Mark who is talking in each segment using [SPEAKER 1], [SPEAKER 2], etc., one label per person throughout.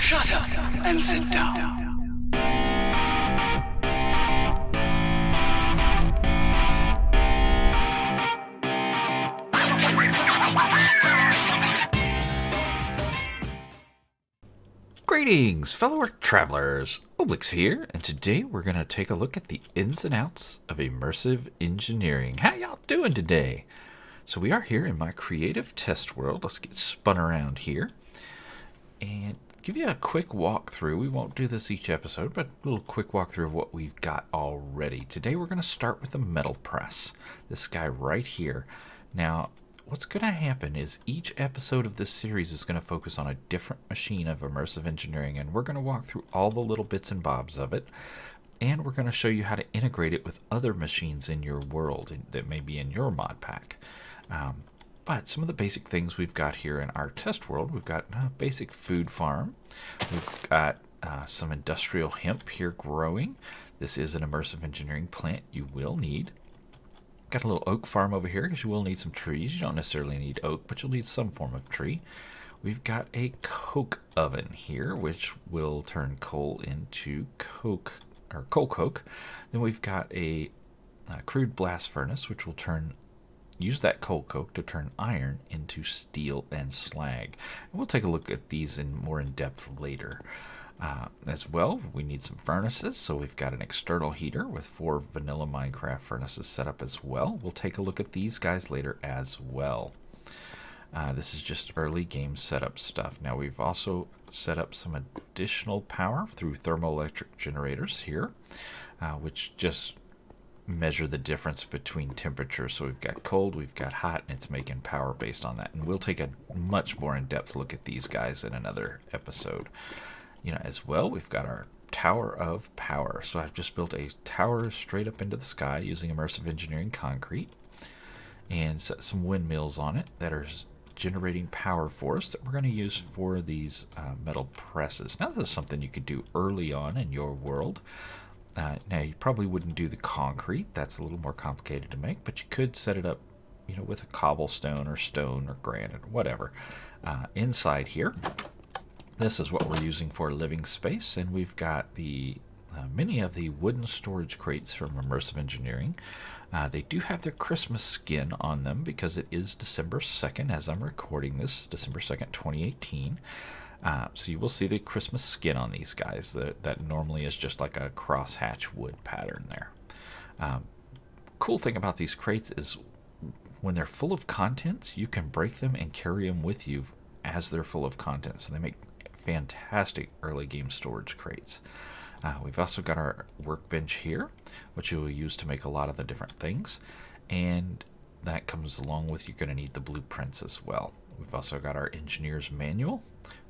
[SPEAKER 1] Shut up and sit down.
[SPEAKER 2] Greetings, fellow travelers. Oblix here, and today we're going to take a look at the ins and outs of immersive engineering. How y'all doing today? So we are here in my creative test world. Let's get spun around here and give you a quick walkthrough. We won't do this each episode, but a little quick walkthrough of what we've got already. Today we're going to start with the metal press, this guy right here. Now, what's going to happen is each episode of this series is going to focus on a different machine of immersive engineering, and we're going to walk through all the little bits and bobs of it, and we're going to show you how to integrate it with other machines in your world that may be in your mod pack. But some of the basic things we've got here in our test world, we've got a basic food farm. We've got some industrial hemp here growing. This is an immersive engineering plant you will need. Got a little oak farm over here because you will need some trees. You don't necessarily need oak, but you'll need some form of tree. We've got a coke oven here, which will turn coal into coke, or coal coke. Then we've got a crude blast furnace, which will use that coal coke to turn iron into steel and slag. And we'll take a look at these more in depth later. As well, we need some furnaces, so we've got an external heater with 4 vanilla Minecraft furnaces set up as well. We'll take a look at these guys later as well. This is just early game setup stuff. Now we've also set up some additional power through thermoelectric generators here, which just measure the difference between temperatures. So we've got cold, we've got hot, and it's making power based on that. And we'll take a much more in-depth look at these guys in another episode. As well, we've got our tower of power. So I've just built a tower straight up into the sky using immersive engineering concrete and set some windmills on it that are generating power for us that we're going to use for these metal presses. Now, this is something you could do early on in your world. Now, you probably wouldn't do the concrete. That's a little more complicated to make, but you could set it up, with a cobblestone or stone or granite or whatever. Inside here, this is what we're using for living space, and we've got the many of the wooden storage crates from Immersive Engineering. They do have their Christmas skin on them because it is December 2nd as I'm recording this, December 2nd, 2018. So you will see the Christmas skin on these guys. That normally is just like a crosshatch wood pattern there. Cool thing about these crates is when they're full of contents, you can break them and carry them with you as they're full of contents. So they make fantastic early game storage crates. We've also got our workbench here, which you will use to make a lot of the different things, and that comes along with you're going to need the blueprints as well. We've also got our engineer's manual,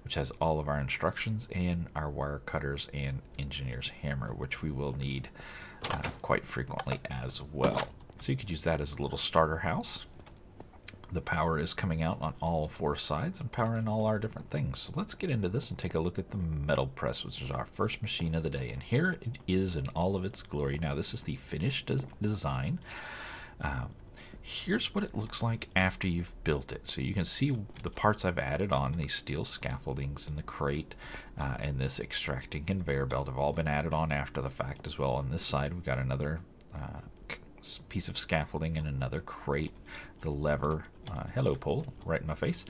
[SPEAKER 2] which has all of our instructions, and our wire cutters and engineer's hammer, which we will need quite frequently as well. So you could use that as a little starter house. The power is coming out on all 4 sides and powering all our different things. So let's get into this and take a look at the metal press, which is our first machine of the day. And here it is in all of its glory. Now, this is the finished design. Here's what it looks like after you've built it. So you can see the parts I've added on. These steel scaffoldings in the crate and this extracting conveyor belt have all been added on after the fact as well. On this side, we've got another piece of scaffolding and another crate. The lever, hello pole, right in my face.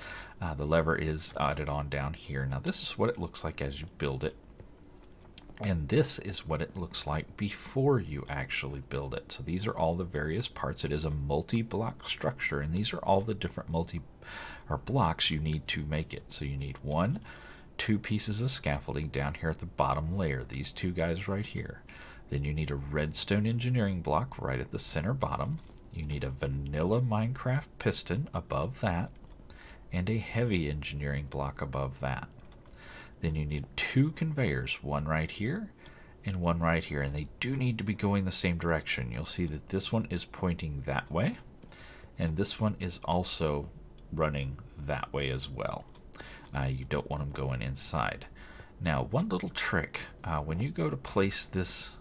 [SPEAKER 2] The lever is added on down here. Now this is what it looks like as you build it. And this is what it looks like before you actually build it. So these are all the various parts. It is a multi-block structure, and these are all the different blocks you need to make it. So you need 2 pieces of scaffolding down here at the bottom layer, these 2 guys right here. Then you need a redstone engineering block right at the center bottom. You need a vanilla Minecraft piston above that, and a heavy engineering block above that. Then you need 2 conveyors, one right here and one right here, and they do need to be going the same direction. You'll see that this one is pointing that way, and this one is also running that way as well. You don't want them going inside. Now, one little trick, when you go to place this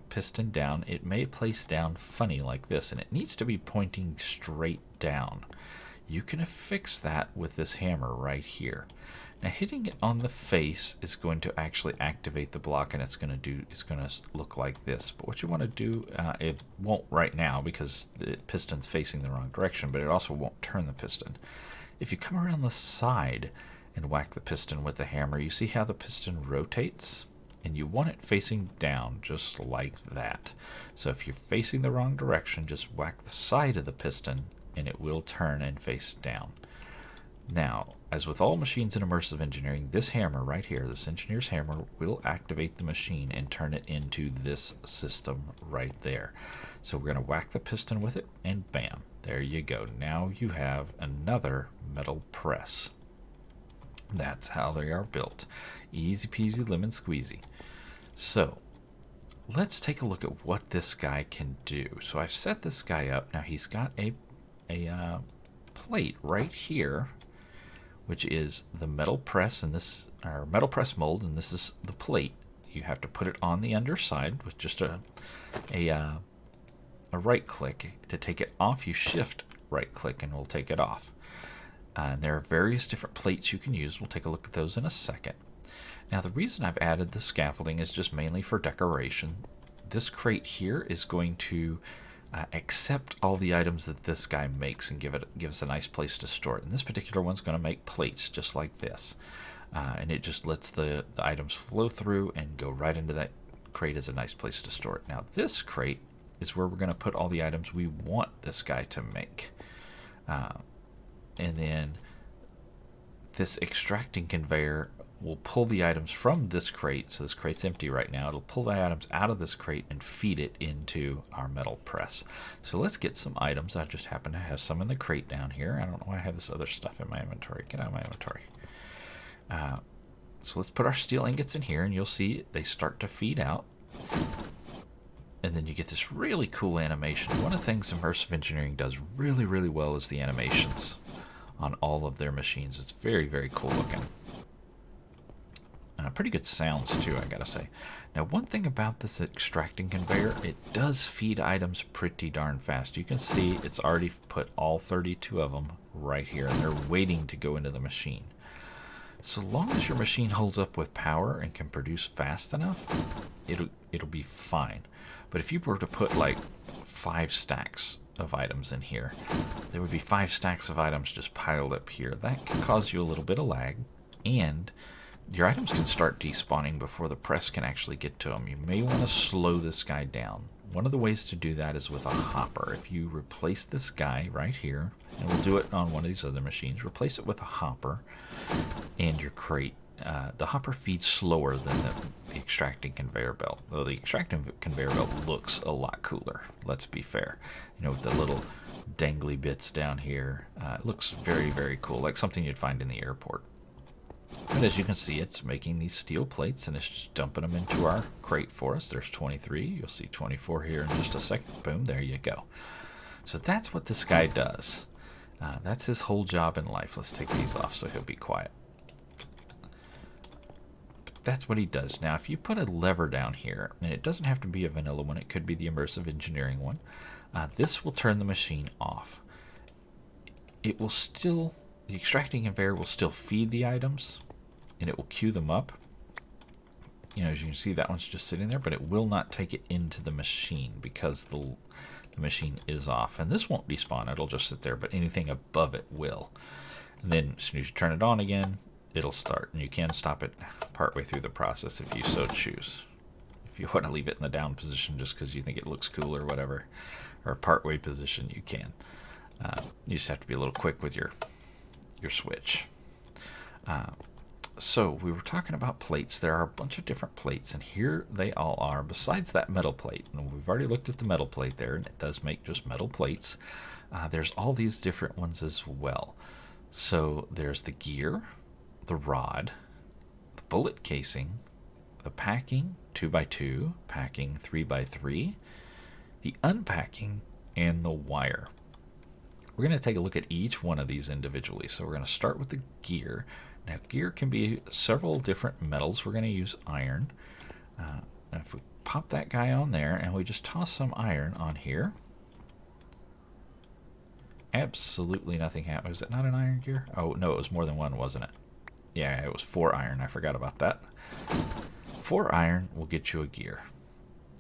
[SPEAKER 2] piston down, it may place down funny like this, and it needs to be pointing straight down. You can fix that with this hammer right here. Now hitting it on the face is going to actually activate the block, and it's going to look like this. But what you want to do, it won't right now because the piston's facing the wrong direction, but it also won't turn the piston. If you come around the side and whack the piston with the hammer, you see how the piston rotates? And you want it facing down, just like that. So if you're facing the wrong direction, just whack the side of the piston, and it will turn and face down. Now, as with all machines in immersive engineering, this hammer right here, this engineer's hammer, will activate the machine and turn it into this system right there. So we're going to whack the piston with it, and bam, there you go. Now you have another metal press. That's how they are built. Easy peasy lemon squeezy. So let's take a look at what this guy can do. So I've set this guy up. Now he's got a plate right here, which is the metal press, and this our metal press mold, and this is the plate. You have to put it on the underside with just a right click. To take it off, you shift right click and we'll take it off. And there are various different plates you can use. We'll take a look at those in a second. Now the reason I've added the scaffolding is just mainly for decoration. This crate here is going to accept all the items that this guy makes and give us a nice place to store it. And this particular one's going to make plates just like this. And it just lets the items flow through and go right into that crate as a nice place to store it. Now this crate is where we're going to put all the items we want this guy to make. And then this extracting conveyor will pull the items from this crate. So this crate's empty right now. It'll pull the items out of this crate and feed it into our metal press. So let's get some items. I just happen to have some in the crate down here. I don't know why I have this other stuff in my inventory. Get out of my inventory. So let's put our steel ingots in here, and you'll see they start to feed out. And then you get this really cool animation. One of the things Immersive Engineering does really, really well is the animations on all of their machines. It's very, very cool looking. Pretty good sounds too, I gotta say. Now one thing about this extracting conveyor, it does feed items pretty darn fast. You can see it's already put all 32 of them right here, and they're waiting to go into the machine. So long as your machine holds up with power and can produce fast enough, it'll be fine. But if you were to put like 5 stacks of items in here, there would be 5 stacks of items just piled up here. That can cause you a little bit of lag, and your items can start despawning before the press can actually get to them. You may want to slow this guy down. One of the ways to do that is with a hopper. If you replace this guy right here, and we'll do it on one of these other machines, replace it with a hopper and your crate. The hopper feeds slower than the extracting conveyor belt, though the extracting conveyor belt looks a lot cooler, let's be fair. You know, with the little dangly bits down here, it looks very, very cool, like something you'd find in the airport. But as you can see, it's making these steel plates, and it's just dumping them into our crate for us. There's 23. You'll see 24 here in just a second. Boom, there you go. So that's what this guy does. That's his whole job in life. Let's take these off so he'll be quiet. But that's what he does. Now, if you put a lever down here, and it doesn't have to be a vanilla one, it could be the Immersive Engineering one, this will turn the machine off. It will still... The extracting conveyor will still feed the items, and it will queue them up. You know, as you can see, that one's just sitting there, but it will not take it into the machine because the machine is off. And this won't despawn, it'll just sit there, but anything above it will. And then as soon as you turn it on again, it'll start. And you can stop it partway through the process if you so choose. If you want to leave it in the down position just because you think it looks cool or whatever, or a partway position, you can. You just have to be a little quick with your switch. So we were talking about plates. There are a bunch of different plates, and here they all are, besides that metal plate. And we've already looked at the metal plate there, and it does make just metal plates. There's all these different ones as well. So there's the gear, the rod, the bullet casing, the packing 2x2, packing 3x3, the unpacking, and the wire. We're going to take a look at each one of these individually. So we're going to start with the gear. Now, gear can be several different metals. We're going to use iron. If we pop that guy on there and we just toss some iron on here, absolutely nothing happens. Was it not an iron gear? Oh, no, it was more than one, wasn't it? Yeah, it was 4 iron. I forgot about that. 4 iron will get you a gear.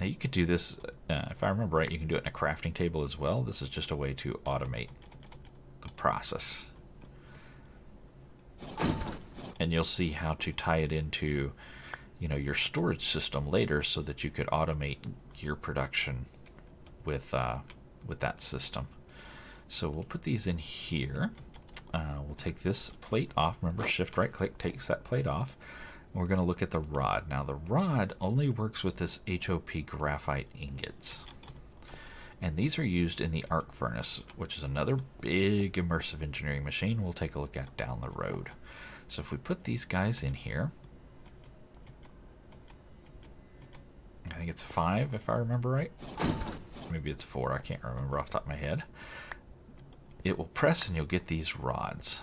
[SPEAKER 2] Now you could do this, if I remember right, you can do it in a crafting table as well. This is just a way to automate the process. And you'll see how to tie it into, you know, your storage system later so that you could automate gear production with that system. So we'll put these in here. We'll take this plate off. Remember, shift right click takes that plate off. We're going to look at the rod. Now the rod only works with this HOP graphite ingots. And these are used in the arc furnace, which is another big immersive engineering machine we'll take a look at down the road. So if we put these guys in here, I think it's 5 if I remember right. Maybe it's 4, I can't remember off the top of my head. It will press and you'll get these rods.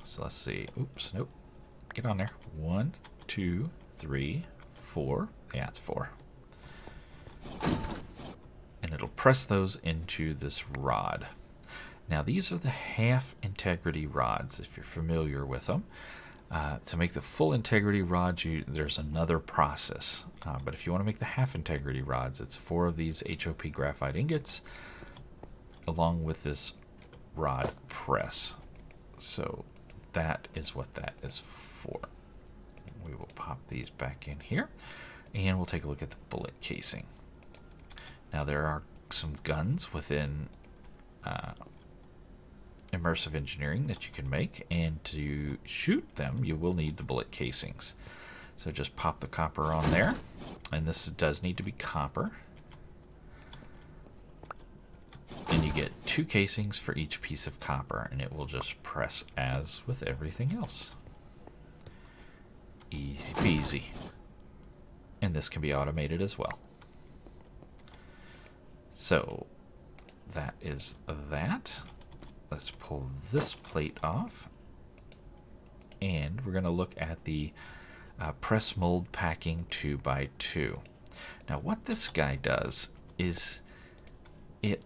[SPEAKER 2] So let's see. Oops, nope. Get on there. 1, 2, 3, 4. Yeah, it's 4. And it'll press those into this rod. Now these are the half integrity rods, if you're familiar with them. To make the full integrity rods, there's another process. But if you want to make the half integrity rods, it's 4 of these HOP graphite ingots along with this rod press. So that is what that is for. We will pop these back in here and we'll take a look at the bullet casing. Now there are some guns within Immersive Engineering that you can make, and to shoot them you will need the bullet casings. So just pop the copper on there, and this does need to be copper. And you get 2 casings for each piece of copper, and it will just press as with everything else. Easy peasy. And this can be automated as well. So that is that. Let's pull this plate off, and we're going to look at the press mold packing 2x2. Now what this guy does is it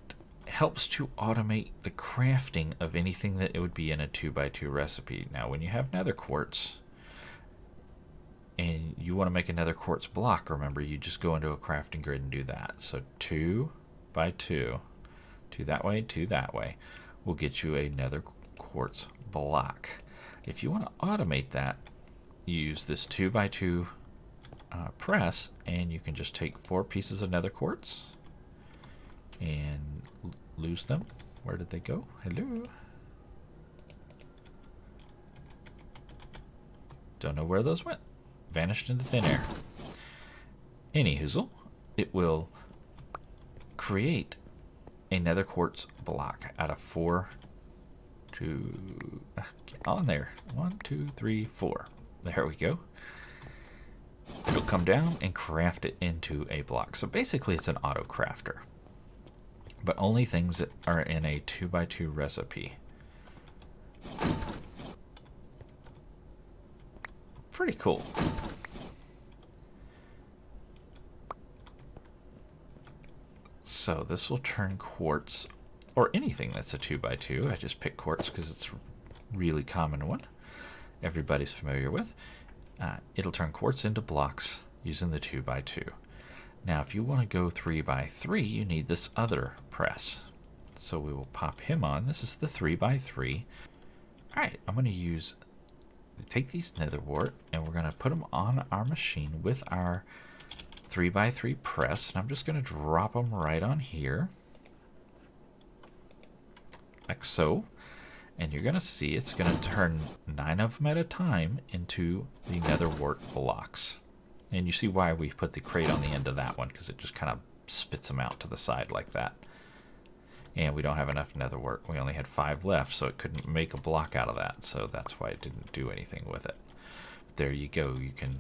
[SPEAKER 2] helps to automate the crafting of anything that it would be in a 2x2 recipe. Now when you have nether quartz and you want to make a nether quartz block, remember you just go into a crafting grid and do that. So 2x2, 2 that way, 2 that way, will get you a nether quartz block. If you want to automate that, you use this 2x2 press, and you can just take 4 pieces of nether quartz and lose them. Where did they go? Hello? Don't know where those went. Vanished into thin air. Anyhoozle, it will create a nether quartz block out of 4 to get on there. 1, 2, 3, 4. There we go. It'll come down and craft it into a block. So basically it's an auto crafter, but only things that are in a 2x2 recipe. Pretty cool. So this will turn quartz, or anything that's a 2x2. I just picked quartz because it's a really common one everybody's familiar with. It'll turn quartz into blocks using the 2x2. Now if you want to go 3x3, you need this other press. So we will pop him on. This is the 3x3. Alright, I'm going to take these nether wart and we're going to put them on our machine with our 3x3 press, and I'm just going to drop them right on here, like so. And you're going to see it's going to turn 9 of them at a time into the nether wart blocks. And you see why we put the crate on the end of that one, because it just kind of spits them out to the side like that. And we don't have enough nether wart. We only had 5 left, so it couldn't make a block out of that. So that's why it didn't do anything with it. But there you go. You can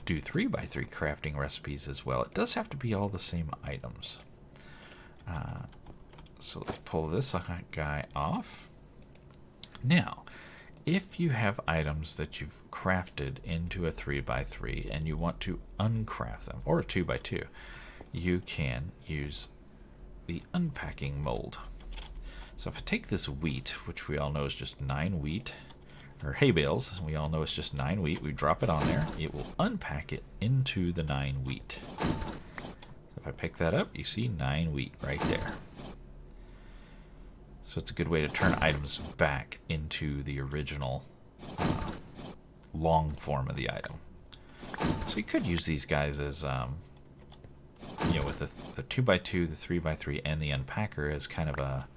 [SPEAKER 2] do 3x3 crafting recipes as well. It does have to be all the same items. So let's pull this guy off. Now, if you have items that you've crafted into a 3x3 and you want to uncraft them, or a 2x2, you can use the unpacking mold. So if I take this wheat, which we all know is just 9 wheat, or hay bales. We all know it's just 9 wheat. We drop it on there. It will unpack it into the 9 wheat. So if I pick that up, you see 9 wheat right there. So it's a good way to turn items back into the original long form of the item. So you could use these guys as, you know, with the 2x2, the 3x3, and the unpacker as kind of a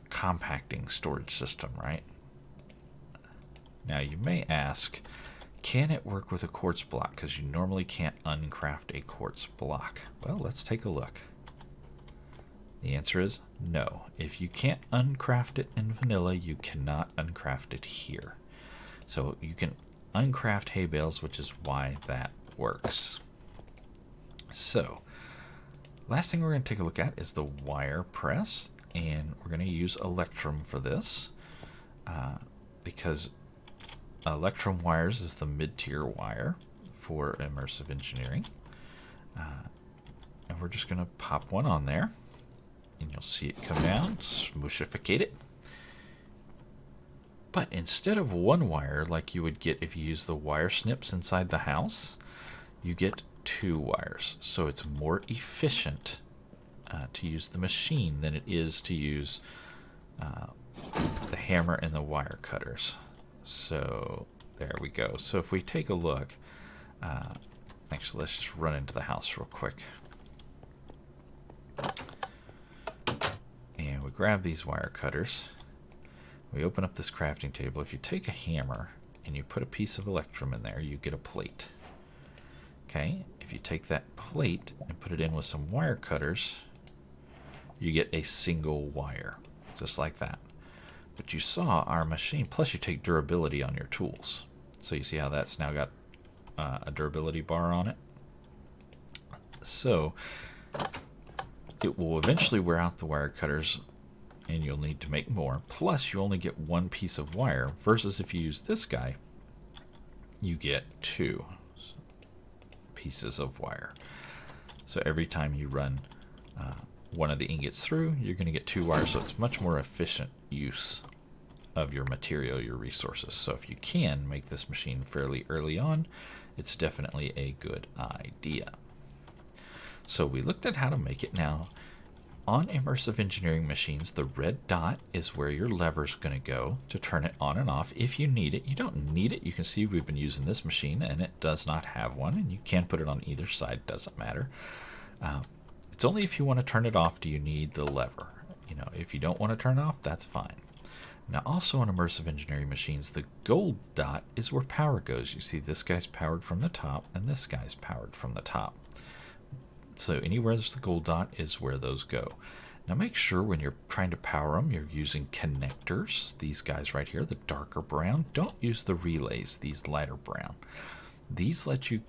[SPEAKER 2] compacting storage system, right? Now you may ask, can it work with a quartz block? Because you normally can't uncraft a quartz block. Well, let's take a look. The answer is no. If you can't uncraft it in vanilla, you cannot uncraft it here. So you can uncraft hay bales, which is why that works. So, last thing we're going to take a look at is the wire press, and we're going to use Electrum for this because Electrum wires is the mid-tier wire for Immersive Engineering. And we're just going to pop one on there, and you'll see it come down, smooshificate it. But instead of one wire like you would get if you use the wire snips inside the house, you get 2 wires. So it's more efficient to use the machine than it is to use the hammer and the wire cutters. So there we go. So if we take a look, actually let's just run into the house real quick. And we grab these wire cutters. We open up this crafting table. If you take a hammer and you put a piece of Electrum in there, you get a plate. Okay, if you take that plate and put it in with some wire cutters, you get a single wire, just like that. But you saw our machine, plus you take durability on your tools. So you see how that's now got a durability bar on it? So it will eventually wear out the wire cutters, and you'll need to make more. Plus, you only get 1 piece of wire, versus if you use this guy, you get 2 pieces of wire. So every time you run one of the ingots through, you're going to get 2 wires. So it's much more efficient use of your material, your resources. So if you can make this machine fairly early on, it's definitely a good idea. So we looked at how to make it. Now, on Immersive Engineering machines, the red dot is where your lever's going to go to turn it on and off if you need it. You don't need it. You can see we've been using this machine, and it does not have one, and you can put it on either side. Doesn't matter. It's only if you want to turn it off do you need the lever. You know, if you don't want to turn it off, that's fine. Now, also on Immersive Engineering machines, the gold dot is where power goes. You see this guy's powered from the top, and this guy's powered from the top. So anywhere there's the gold dot is where those go. Now make sure when you're trying to power them, you're using connectors. These guys right here, the darker brown. Don't use the relays, these lighter brown. These let you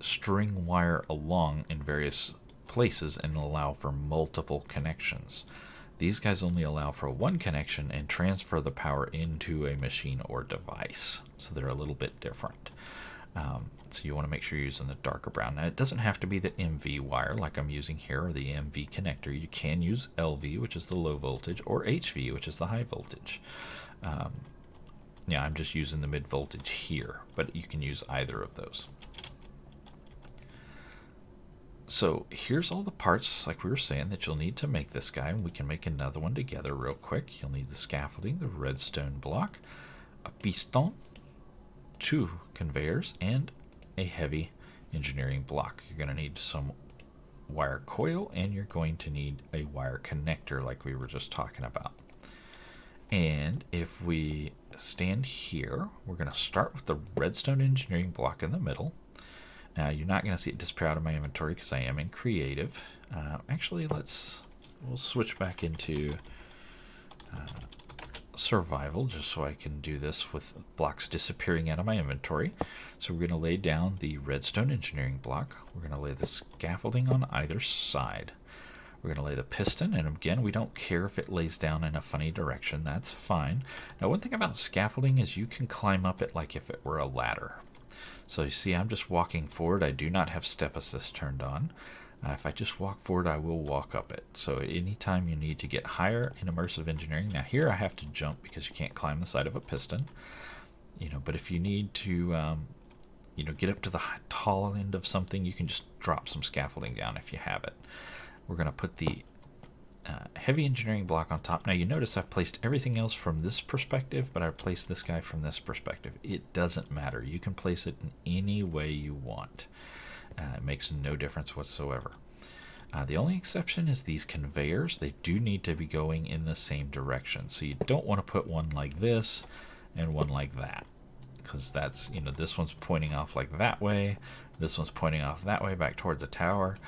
[SPEAKER 2] string wire along in various places and allow for multiple connections. These guys only allow for 1 connection and transfer the power into a machine or device. So they're a little bit different. So you want to make sure you're using the darker brown. Now it doesn't have to be the MV wire like I'm using here, or the MV connector. You can use LV, which is the low voltage, or HV, which is the high voltage. Yeah, I'm just using the mid voltage here, but you can use either of those. So here's all the parts, like we were saying, that you'll need to make this guy, and we can make another one together real quick. You'll need the scaffolding, the redstone block, a piston, 2 conveyors, and a heavy engineering block. You're going to need some wire coil, and you're going to need a wire connector like we were just talking about. And if we stand here, we're going to start with the redstone engineering block in the middle. Now you're not going to see it disappear out of my inventory because I am in creative. Actually, we'll switch back into survival just so I can do this with blocks disappearing out of my inventory. So we're going to lay down the redstone engineering block. We're going to lay the scaffolding on either side. We're going to lay the piston, and again, we don't care if it lays down in a funny direction. That's fine. Now, one thing about scaffolding is you can climb up it like if it were a ladder. So you see, I'm just walking forward. I do not have step assist turned on. If I just walk forward, I will walk up it. So anytime you need to get higher in Immersive Engineering, now here I have to jump because you can't climb the side of a piston. But if you need to, get up to the tall end of something, you can just drop some scaffolding down if you have it. We're going to put the heavy engineering block on top. Now you notice I've placed everything else from this perspective, but I've placed this guy from this perspective. It doesn't matter. You can place it in any way you want. It makes no difference whatsoever. The only exception is these conveyors. They do need to be going in the same direction. So you don't want to put one like this and one like that, because that's, this one's pointing off like that way, this one's pointing off that way back toward the tower.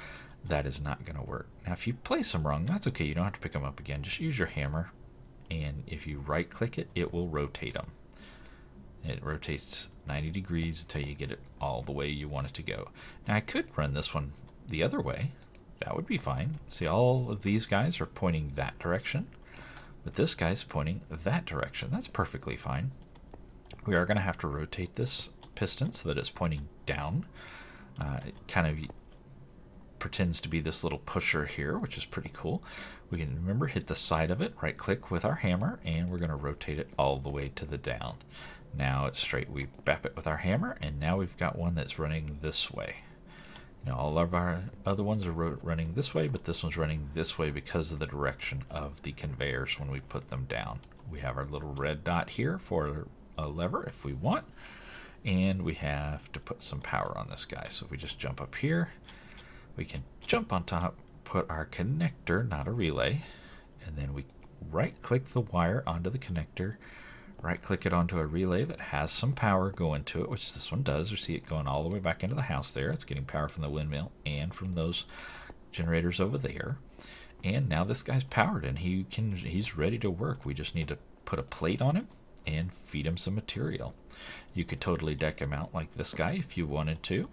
[SPEAKER 2] That is not going to work. Now if you place them wrong, that's okay. You don't have to pick them up again. Just use your hammer, and if you right click it, it will rotate them. It rotates 90 degrees until you get it all the way you want it to go. Now I could run this one the other way. That would be fine. See, all of these guys are pointing that direction, but this guy's pointing that direction. That's perfectly fine. We are going to have to rotate this piston so that it's pointing down. It kind of pretends to be this little pusher here, which is pretty cool. We can, remember, hit the side of it, right click with our hammer, and we're going to rotate it all the way to the down. Now it's straight. We bap it with our hammer, and now we've got one that's running this way. All of our other ones are running this way, but this one's running this way because of the direction of the conveyors when we put them down. We have our little red dot here for a lever if we want, and we have to put some power on this guy. So if we just jump up here, we can jump on top, put our connector, not a relay, and then we right click the wire onto the connector, right click it onto a relay that has some power going to it, which this one does. You see it going all the way back into the house there. It's getting power from the windmill and from those generators over there. And now this guy's powered and he's ready to work. We just need to put a plate on him and feed him some material. You could totally deck him out like this guy if you wanted to.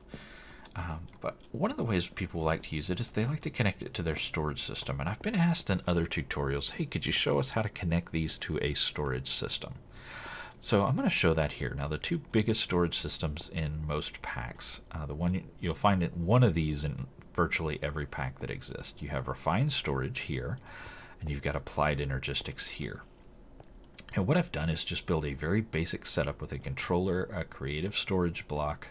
[SPEAKER 2] But one of the ways people like to use it is they like to connect it to their storage system. And I've been asked in other tutorials, hey, could you show us how to connect these to a storage system? So I'm going to show that here. Now the two biggest storage systems in most packs, the one you'll find one of these in virtually every pack that exists. You have refined storage here, and you've got applied energistics here. And what I've done is just build a very basic setup with a controller, a creative storage block,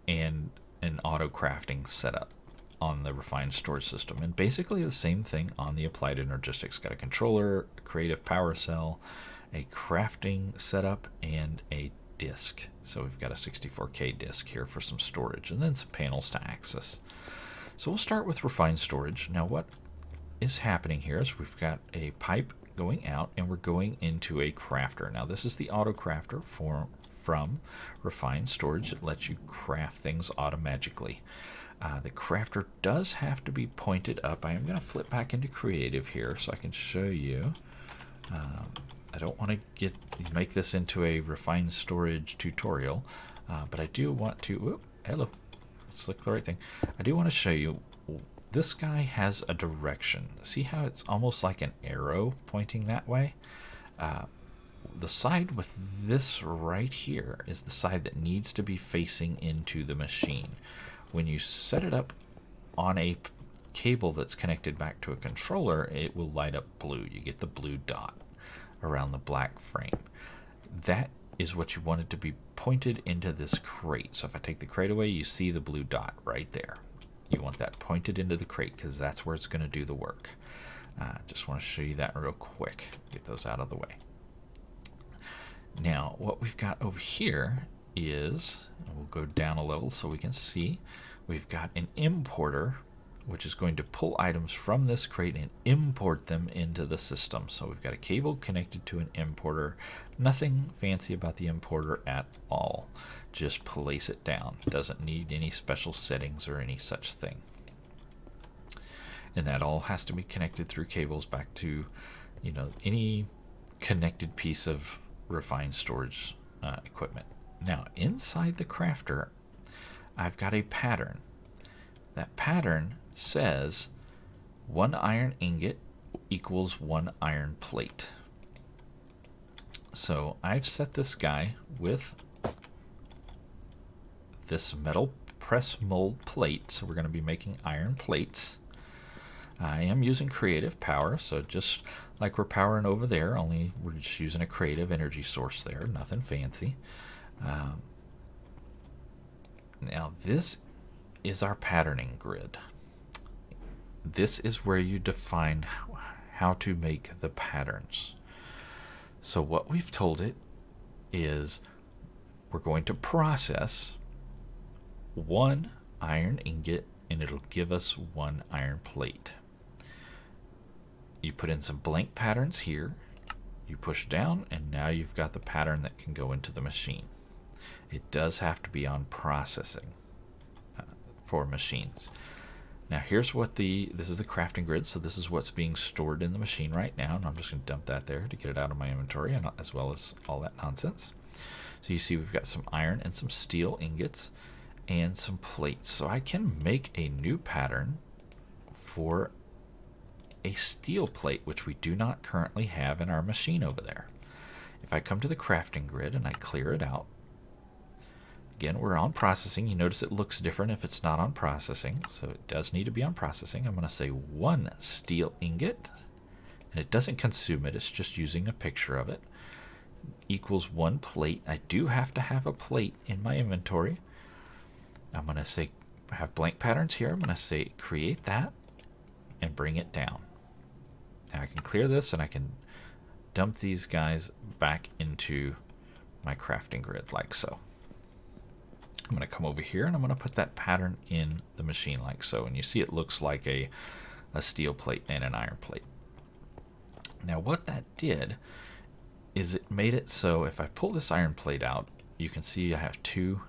[SPEAKER 2] and an auto crafting setup on the refined storage system. And basically the same thing on the applied energistics. Got a controller, a creative power cell, a crafting setup, and a disk. So we've got a 64K disk here for some storage, and then some panels to access. So we'll start with refined storage. Now what is happening here is we've got a pipe going out, and we're going into a crafter. Now this is the auto crafter from refined storage. It lets you craft things automatically. The crafter does have to be pointed up. I am going to flip back into creative here so I can show you. I don't want to make this into a refined storage tutorial, but I do want to, whoop, hello, let's click the right thing. I do want to show you, this guy has a direction. See how it's almost like an arrow pointing that way? The side with this right here is the side that needs to be facing into the machine. When you set it up on a cable that's connected back to a controller, it will light up blue. You get the blue dot around the black frame. That is what you want it to be pointed into this crate. So if I take the crate away, you see the blue dot right there. You want that pointed into the crate because that's where it's going to do the work. Just want to show you that real quick. Get those out of the way. Now what we've got over here is, and we'll go down a level so we can see, we've got an importer which is going to pull items from this crate and import them into the system. So we've got a cable connected to an importer. Nothing fancy about the importer at all. Just place it down. Doesn't need any special settings or any such thing. And that all has to be connected through cables back to, any connected piece of refined storage equipment. Now inside the crafter, I've got a pattern. That pattern says 1 iron ingot equals 1 iron plate. So I've set this guy with this metal press mold plate. So we're going to be making iron plates. I am using creative power, so just like we're powering over there, only we're just using a creative energy source there, nothing fancy. Now this is our patterning grid. This is where you define how to make the patterns. So what we've told it is we're going to process one iron ingot and it'll give us one iron plate. You put in some blank patterns here, you push down, and now you've got the pattern that can go into the machine. It does have to be on processing for machines. Now here's what this is the crafting grid, so this is what's being stored in the machine right now, and I'm just going to dump that there to get it out of my inventory, and as well as all that nonsense. So you see we've got some iron and some steel ingots and some plates. So I can make a new pattern for a steel plate, which we do not currently have in our machine over there. If I come to the crafting grid and I clear it out, again, we're on processing. You notice it looks different if it's not on processing, so it does need to be on processing. I'm going to say one steel ingot, and it doesn't consume it, it's just using a picture of it, equals one plate. I do have to have a plate in my inventory. I'm going to say, I have blank patterns here. I'm going to say create that and bring it down. Now I can clear this and I can dump these guys back into my crafting grid like so. I'm going to come over here and I'm going to put that pattern in the machine like so. And you see it looks like a steel plate and an iron plate. Now what that did is it made it so if I pull this iron plate out, you can see I have two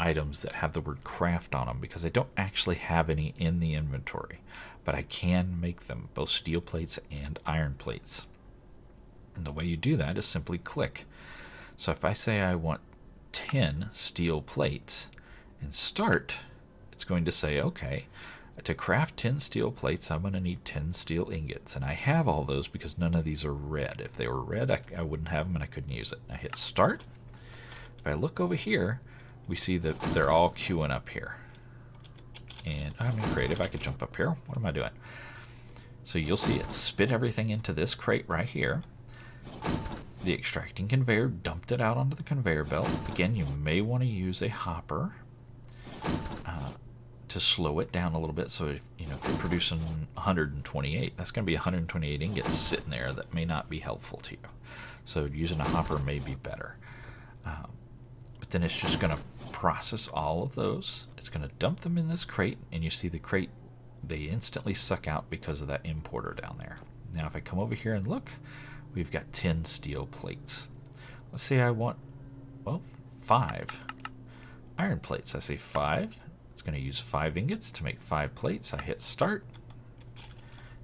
[SPEAKER 2] items that have the word craft on them because I don't actually have any in the inventory, but I can make them, both steel plates and iron plates. And the way you do that is simply click. So if I say I want 10 steel plates and start, it's going to say, okay, to craft 10 steel plates, I'm going to need 10 steel ingots. And I have all those because none of these are red. If they were red, I wouldn't have them and I couldn't use it. I hit start. If I look over here, we see that they're all queuing up here. And I'm in creative, I could jump up here. What am I doing? So you'll see it spit everything into this crate right here. The extracting conveyor dumped it out onto the conveyor belt. Again, you may want to use a hopper to slow it down a little bit. So if you're producing 128, that's going to be 128 ingots sitting there that may not be helpful to you. So using a hopper may be better. But then it's just going to process all of those. It's going to dump them in this crate, and you see the crate, they instantly suck out because of that importer down there. Now if I come over here and look, we've got 10 steel plates. Let's say I want, well, 5 iron plates. I say 5. It's going to use 5 ingots to make 5 plates. I hit start,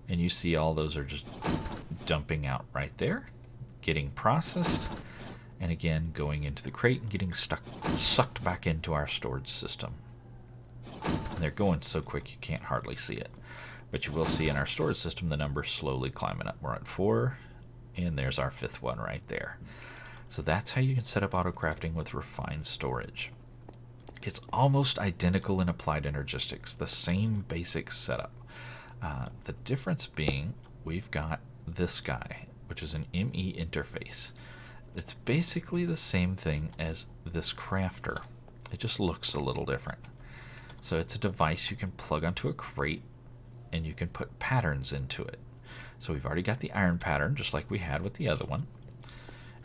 [SPEAKER 2] and you see all those are just dumping out right there, getting processed, and again going into the crate and getting sucked back into our storage system. And they're going so quick you can't hardly see it. But you will see in our storage system the numbers slowly climbing up. We're at 4, and there's our 5th one right there. So that's how you can set up auto crafting with refined storage. It's almost identical in Applied Energistics, the same basic setup. The difference being we've got this guy, which is an Emmy Interface. It's basically the same thing as this crafter. It just looks a little different. So it's a device you can plug onto a crate and you can put patterns into it. So we've already got the iron pattern just like we had with the other one.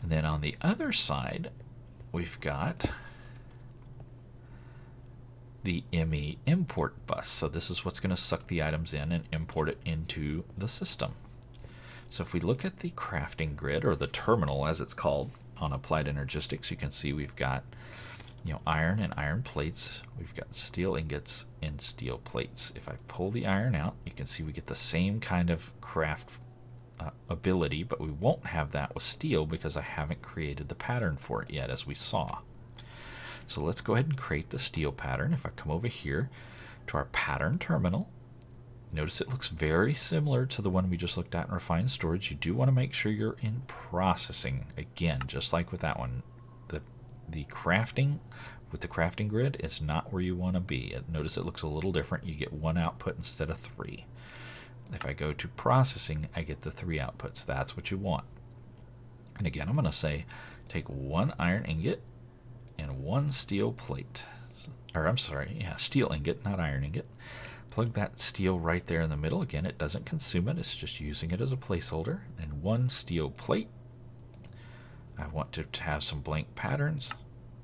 [SPEAKER 2] And then on the other side, we've got the Emmy import bus. So this is what's going to suck the items in and import it into the system. So if we look at the crafting grid, or the terminal as it's called on Applied Energistics, you can see we've got iron and iron plates. We've got steel ingots and steel plates. If I pull the iron out, you can see we get the same kind of craft ability, but we won't have that with steel because I haven't created the pattern for it yet, as we saw. So let's go ahead and create the steel pattern. If I come over here to our pattern terminal, notice it looks very similar to the one we just looked at in refined storage. You do want to make sure you're in processing. Again, just like with that one, the crafting with the crafting grid, it's not where you want to be. Notice it looks a little different. You get 1 output instead of 3. If I go to processing, I get the 3 outputs. That's what you want. And again, I'm going to say take 1 iron ingot and 1 steel plate. Or I'm sorry, yeah, steel ingot, not iron ingot. Plug that steel right there in the middle. Again, it doesn't consume it. It's just using it as a placeholder. And 1 steel plate. I want to have some blank patterns.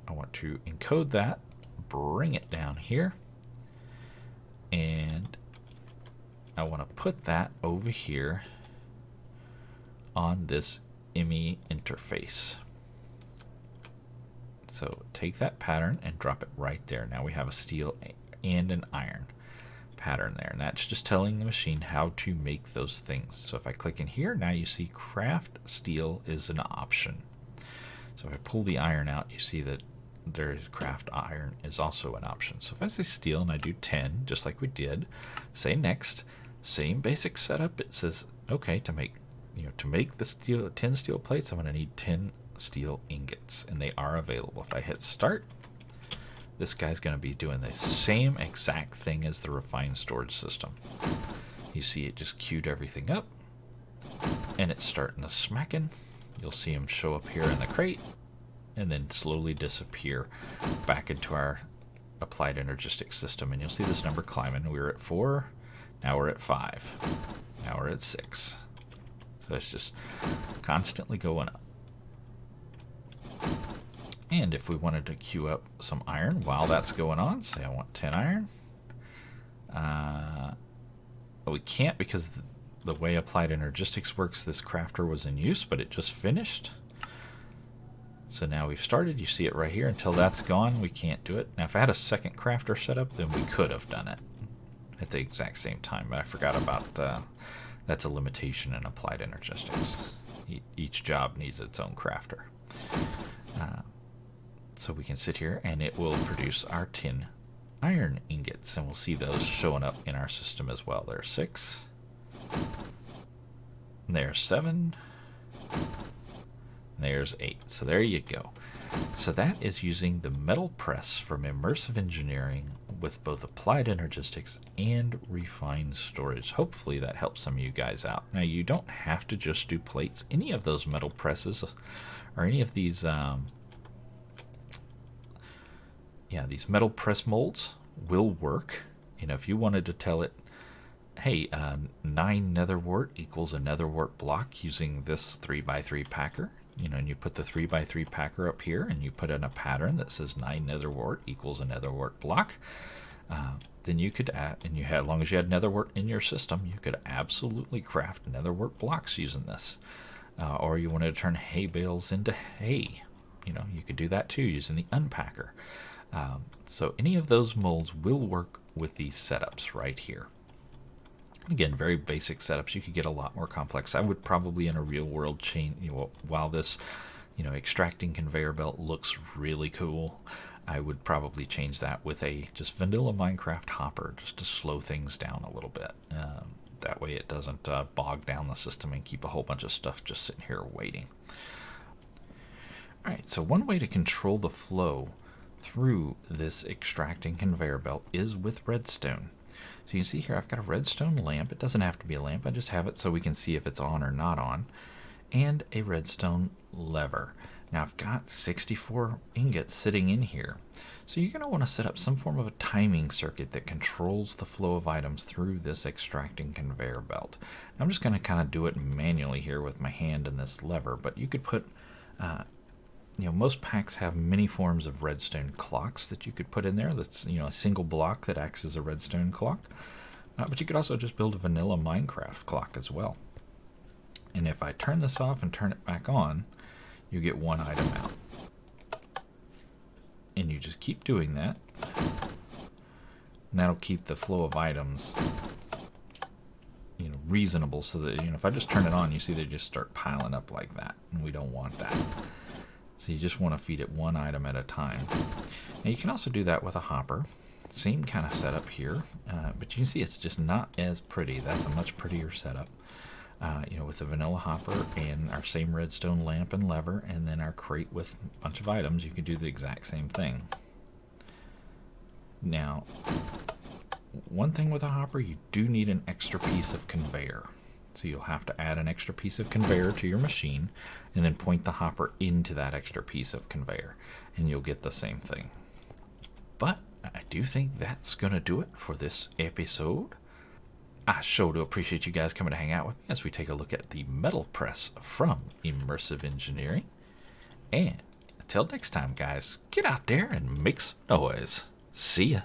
[SPEAKER 2] I want to encode that, bring it down here, and I want to put that over here on this Emmy interface. So take that pattern and drop it right there. Now we have a steel and an iron pattern there, and that's just telling the machine how to make those things. So if I click in here, now you see craft steel is an option. So if I pull the iron out, you see that there's craft iron is also an option. So if I say steel and I do 10, just like we did, say next, same basic setup. It says, okay, to make the steel 10 steel plates, I'm going to need 10 steel ingots, and they are available. If I hit start, this guy's going to be doing the same exact thing as the refined storage system. You see it just queued everything up, and it's starting to smacking. You'll see him show up here in the crate and then slowly disappear back into our Applied Energistics system. And you'll see this number climbing. We were at 4, now we're at 5, now we're at 6. So it's just constantly going up. And if we wanted to queue up some iron while that's going on, say I want 10 iron. But we can't because the way Applied Energistics works, this crafter was in use, but it just finished. So now we've started. You see it right here. Until that's gone, we can't do it. Now, if I had a second crafter set up, then we could have done it at the exact same time. But I forgot about that's a limitation in Applied Energistics. Each job needs its own crafter. So we can sit here, and it will produce our 10 iron ingots. And we'll see those showing up in our system as well. There's 6. There's 7. There's 8. So there you go. So that is using the metal press from Immersive Engineering with both Applied Energistics and refined storage. Hopefully that helps some of you guys out. Now you don't have to just do plates. Any of those metal presses or any of these these metal press molds will work. If you wanted to tell it, hey, 9 nether wart equals a nether wart block using this 3x3 packer, and you put the 3x3 packer up here and you put in a pattern that says 9 nether wart equals a nether wart block, then you could add, and as long as you had nether wart in your system, you could absolutely craft nether wart blocks using this. Or you wanted to turn hay bales into hay, you could do that too using the unpacker. So any of those molds will work with these setups right here. Again, very basic setups. You could get a lot more complex. I would probably, in a real world chain, while this, extracting conveyor belt looks really cool, I would probably change that with a just vanilla Minecraft hopper, just to slow things down a little bit. That way it doesn't bog down the system and keep a whole bunch of stuff just sitting here waiting. All right, so one way to control the flow through this extracting conveyor belt is with redstone. So you can see here I've got a redstone lamp. It doesn't have to be a lamp. I just have it so we can see if it's on or not on. And a redstone lever. Now I've got 64 ingots sitting in here. So you're going to want to set up some form of a timing circuit that controls the flow of items through this extracting conveyor belt. I'm just going to kind of do it manually here with my hand and this lever, but you could put most packs have many forms of redstone clocks that you could put in there. That's a single block that acts as a redstone clock. But you could also just build a vanilla Minecraft clock as well. And if I turn this off and turn it back on, you get one item out. And you just keep doing that. And that'll keep the flow of items reasonable, so that if I just turn it on, you see they just start piling up like that, and we don't want that. So you just want to feed it one item at a time. Now you can also do that with a hopper. Same kind of setup here, but you can see it's just not as pretty. That's a much prettier setup. With the vanilla hopper and our same redstone lamp and lever, and then our crate with a bunch of items, you can do the exact same thing. Now, one thing with a hopper, you do need an extra piece of conveyor. So you'll have to add an extra piece of conveyor to your machine and then point the hopper into that extra piece of conveyor and you'll get the same thing. But I do think that's going to do it for this episode. I sure do appreciate you guys coming to hang out with me as we take a look at the metal press from Immersive Engineering. And until next time, guys, get out there and make some noise. See ya.